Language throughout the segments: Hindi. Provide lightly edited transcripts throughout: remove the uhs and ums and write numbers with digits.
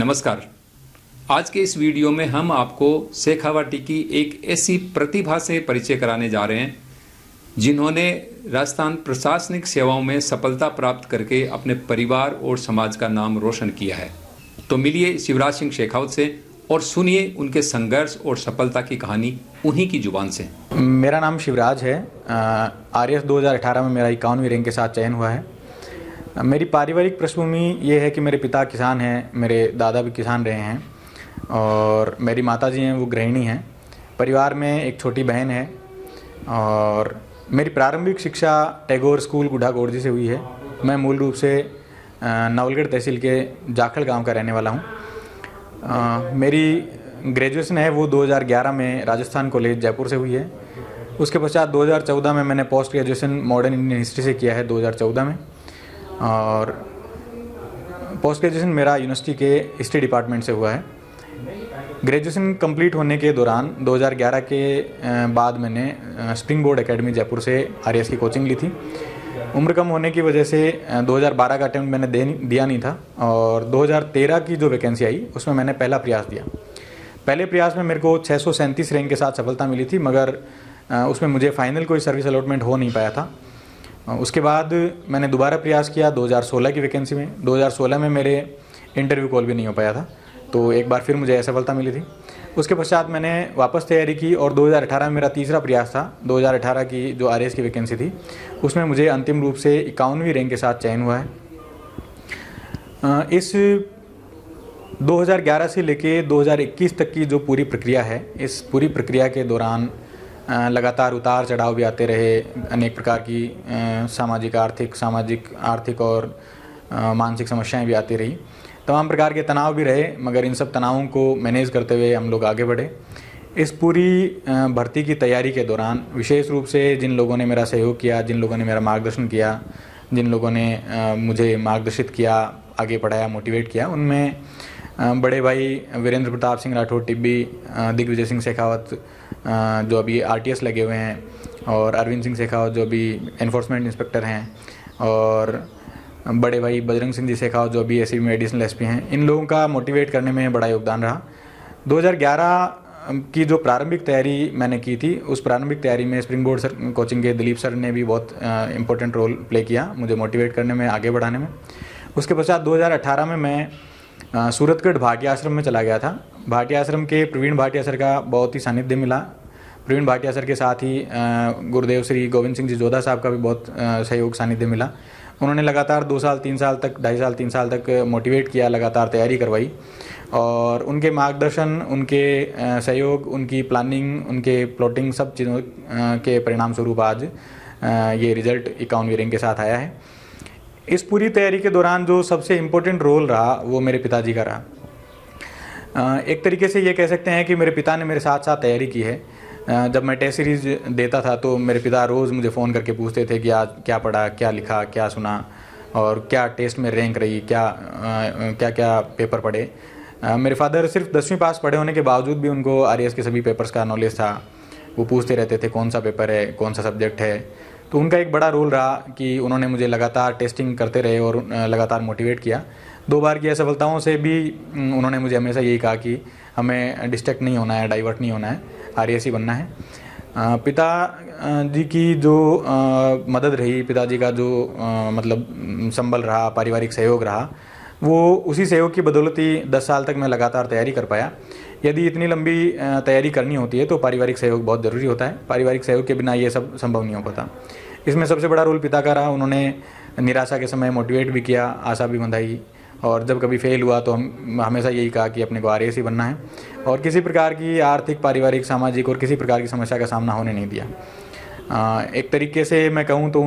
नमस्कार। आज के इस वीडियो में हम आपको शेखावाटी की एक ऐसी प्रतिभा से परिचय कराने जा रहे हैं जिन्होंने राजस्थान प्रशासनिक सेवाओं में सफलता प्राप्त करके अपने परिवार और समाज का नाम रोशन किया है। तो मिलिए शिवराज सिंह शेखावत से और सुनिए उनके संघर्ष और सफलता की कहानी उन्हीं की जुबान से। मेरा नाम शिवराज है। आरएएस 2018 में मेरा 51वीं रैंक के साथ चयन हुआ है। मेरी पारिवारिक पृष्ठभूमि ये है कि मेरे पिता किसान हैं, मेरे दादा भी किसान रहे हैं और मेरी माताजी हैं वो गृहिणी हैं। परिवार में एक छोटी बहन है और मेरी प्रारंभिक शिक्षा टैगोर स्कूल गुढ़ा गोरजी से हुई है। मैं मूल रूप से नवलगढ़ तहसील के जाखड़ गांव का रहने वाला हूं। मेरी ग्रेजुएशन है वो 2011 में राजस्थान कॉलेज जयपुर से हुई है। उसके पश्चात 2014 में मैंने post graduation modern Indian history से किया है 2014 में, और पोस्ट ग्रेजुएशन मेरा यूनिवर्सिटी के हिस्ट्री डिपार्टमेंट से हुआ है। ग्रेजुएशन कंप्लीट होने के दौरान 2011 के बाद मैंने स्प्रिंग बोर्ड एकेडमी जयपुर से आरएएस की कोचिंग ली थी। उम्र कम होने की वजह से 2012 का अटेम्प्ट मैंने दिया नहीं था और 2013 की जो वैकेंसी आई उसमें मैंने पहला प्रयास दिया। पहले प्रयास में मेरे को 637 रैंक के साथ सफलता मिली थी, मगर उसमें मुझे फाइनल कोई सर्विस अलॉटमेंट हो नहीं पाया था। उसके बाद मैंने दोबारा प्रयास किया 2016 की वैकेंसी में। 2016 में मेरे इंटरव्यू कॉल भी नहीं हो पाया था, तो एक बार फिर मुझे असफलता मिली थी। उसके पश्चात मैंने वापस तैयारी की और 2018 में मेरा तीसरा प्रयास था। 2018 की जो आरएएस की वैकेंसी थी उसमें मुझे अंतिम रूप से 51वीं रैंक के साथ चयन हुआ है। इस 2011 से लेके 2021 तक की जो पूरी प्रक्रिया है, इस पूरी प्रक्रिया के दौरान लगातार उतार चढ़ाव भी आते रहे। अनेक प्रकार की सामाजिक आर्थिक और मानसिक समस्याएं भी आती रही। तमाम प्रकार के तनाव भी रहे, मगर इन सब तनावों को मैनेज करते हुए हम लोग आगे बढ़े। इस पूरी भर्ती की तैयारी के दौरान विशेष रूप से जिन लोगों ने मेरा सहयोग किया, जिन लोगों ने मेरा मार्गदर्शन किया, जिन लोगों ने मुझे मार्गदर्शित किया, आगे पढ़ाया, मोटिवेट किया, उनमें बड़े भाई वीरेंद्र प्रताप सिंह राठौर टिब्बी, दिग्विजय सिंह शेखावत जो अभी आरटीएस लगे हुए हैं, और अरविंद सिंह शेखावत जो अभी एनफोर्समेंट इंस्पेक्टर हैं, और बड़े भाई बजरंग सिंह जी शेखावत जो अभी एसीबी में एडिशनल एसपी हैं। इन लोगों का मोटिवेट करने में बड़ा योगदान रहा। 2011 की जो प्रारंभिक तैयारी मैंने की थी, उस प्रारंभिक तैयारी में स्प्रिंग बोर्ड कोचिंग के दिलीप सर ने भी बहुत इंपॉर्टेंट रोल प्ले किया मुझे मोटिवेट करने में, आगे बढ़ाने में। उसके पश्चात 2018 में मैं सूरतगढ़ भाटिया आश्रम में चला गया था। भाटिया आश्रम के प्रवीण भाटिया सर का बहुत ही सानिध्य मिला। प्रवीण भाटिया सर के साथ ही गुरुदेव श्री गोविंद सिंह जी जोधा साहब का भी बहुत सहयोग सानिध्य मिला। उन्होंने लगातार 2 साल 3 साल तक, 2.5 साल 3 साल तक मोटिवेट किया, लगातार तैयारी करवाई, और उनके मार्गदर्शन, उनके सहयोग, उनकी प्लानिंग, उनके प्लॉटिंग, सब चीज़ों के परिणाम स्वरूप आज ये रिजल्ट 51वीं रैंक के साथ आया है। इस पूरी तैयारी के दौरान जो सबसे इम्पोर्टेंट रोल रहा वो मेरे पिताजी का रहा। एक तरीके से ये कह सकते हैं कि मेरे पिता ने मेरे साथ साथ तैयारी की है। जब मैं टेस्ट सीरीज देता था तो मेरे पिता रोज़ मुझे फ़ोन करके पूछते थे कि आज क्या पढ़ा, क्या लिखा, क्या सुना, और क्या टेस्ट में रैंक रही, क्या पेपर पढ़े। मेरे फादर सिर्फ 10वीं पास पढ़े होने के बावजूद भी उनको आरएएस के सभी पेपर्स का नॉलेज था। वो पूछते रहते थे कौन सा पेपर है, कौन सा सब्जेक्ट है। तो उनका एक बड़ा रोल रहा कि उन्होंने मुझे लगातार टेस्टिंग करते रहे और लगातार मोटिवेट किया। 2 बार की असफलताओं से भी उन्होंने मुझे हमेशा यही कहा कि हमें डिस्ट्रैक्ट नहीं होना है, डाइवर्ट नहीं होना है, आरएएस ही बनना है। पिता जी की जो मदद रही, पिताजी का जो मतलब संबल रहा, पारिवारिक सहयोग रहा, वो उसी सहयोग की बदौलत ही 10 साल तक मैं लगातार तैयारी कर पाया। यदि इतनी लंबी तैयारी करनी होती है तो पारिवारिक सहयोग बहुत ज़रूरी होता है। पारिवारिक सहयोग के बिना ये सब संभव नहीं हो पाता। इसमें सबसे बड़ा रोल पिता का रहा। उन्होंने निराशा के समय मोटिवेट भी किया, आशा भी बंधाई, और जब कभी फेल हुआ तो हम हमेशा यही कहा कि अपने को आरएएस ही बनना है, और किसी प्रकार की आर्थिक, पारिवारिक, सामाजिक और किसी प्रकार की समस्या का सामना होने नहीं दिया। एक तरीके से मैं कहूँ तो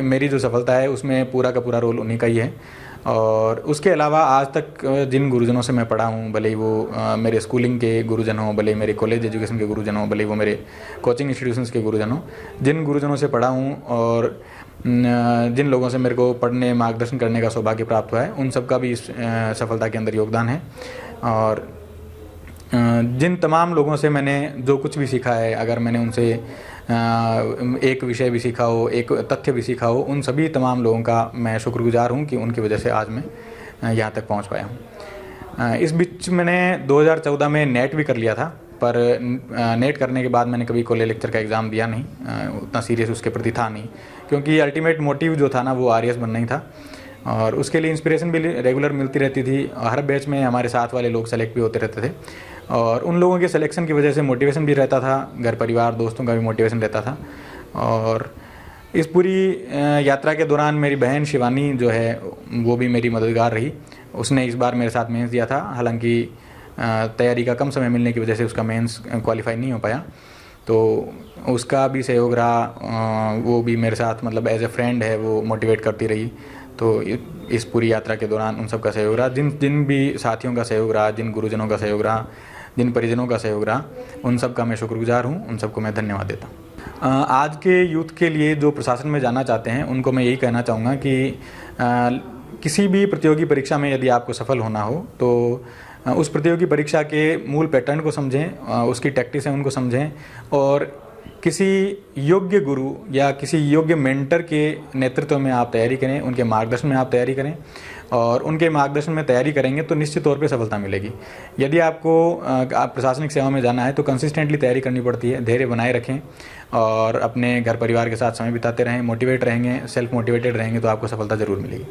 मेरी जो सफलता है उसमें पूरा का पूरा रोल उन्हीं का ही है। और उसके अलावा आज तक जिन गुरुजनों से मैं पढ़ा हूँ, भले ही वो मेरे स्कूलिंग के गुरुजन हों, भले ही मेरे कॉलेज एजुकेशन के गुरुजन हों, भले ही वो मेरे कोचिंग इंस्टीट्यूशंस के गुरुजन हों, जिन गुरुजनों से पढ़ा हूँ और जिन लोगों से मेरे को पढ़ने, मार्गदर्शन करने का सौभाग्य प्राप्त हुआ है, उन सब का भी इस सफलता के अंदर योगदान है। और जिन तमाम लोगों से मैंने जो कुछ भी सीखा है, अगर मैंने उनसे एक विषय भी सीखा हो, एक तथ्य भी सीखा हो, उन सभी तमाम लोगों का मैं शुक्रगुजार हूँ कि उनकी वजह से आज मैं यहाँ तक पहुँच पाया हूँ। इस बीच मैंने 2014 में नेट भी कर लिया था, पर नेट करने के बाद मैंने कभी कॉलेज लेक्चर का एग्ज़ाम दिया नहीं, उतना सीरियस उसके प्रति था नहीं, क्योंकि अल्टीमेट मोटिव जो था ना वो आरएएस बनना ही था। और उसके लिए इंस्पिरेशन भी रेगुलर मिलती रहती थी। हर बैच में हमारे साथ वाले लोग सेलेक्ट भी होते रहते थे, और उन लोगों के सिलेक्शन की वजह से मोटिवेशन भी रहता था, घर परिवार दोस्तों का भी मोटिवेशन रहता था। और इस पूरी यात्रा के दौरान मेरी बहन शिवानी जो है वो भी मेरी मददगार रही। उसने इस बार मेरे साथ मेंस दिया था, हालांकि तैयारी का कम समय मिलने की वजह से उसका मेंस क्वालिफाई नहीं हो पाया, तो उसका भी सहयोग रहा। वो भी मेरे साथ मतलब एज ए फ्रेंड है, वो मोटिवेट करती रही। तो इस पूरी यात्रा के दौरान उन सब का सहयोग रहा, जिन भी साथियों का सहयोग रहा, जिन गुरुजनों का सहयोग रहा, जिन परिजनों का सहयोग रहा, उन सब का मैं शुक्रगुजार हूँ, उन सबको मैं धन्यवाद देता हूँ। आज के यूथ के लिए जो प्रशासन में जाना चाहते हैं उनको मैं यही कहना चाहूँगा कि किसी भी प्रतियोगी परीक्षा में यदि आपको सफल होना हो तो उस प्रतियोगी परीक्षा के मूल पैटर्न को समझें, उसकी टैक्टिक्स हैं उनको समझें, और किसी योग्य गुरु या किसी योग्य मेंटर के नेतृत्व में आप तैयारी करें, उनके मार्गदर्शन में आप तैयारी करें, और उनके मार्गदर्शन में तैयारी करेंगे तो निश्चित तौर पे सफलता मिलेगी। यदि आपको आप प्रशासनिक सेवा में जाना है तो कंसिस्टेंटली तैयारी करनी पड़ती है, धैर्य बनाए रखें और अपने घर परिवार के साथ समय बिताते रहें, मोटिवेट रहेंगे, सेल्फ मोटिवेटेड रहेंगे तो आपको सफलता ज़रूर मिलेगी।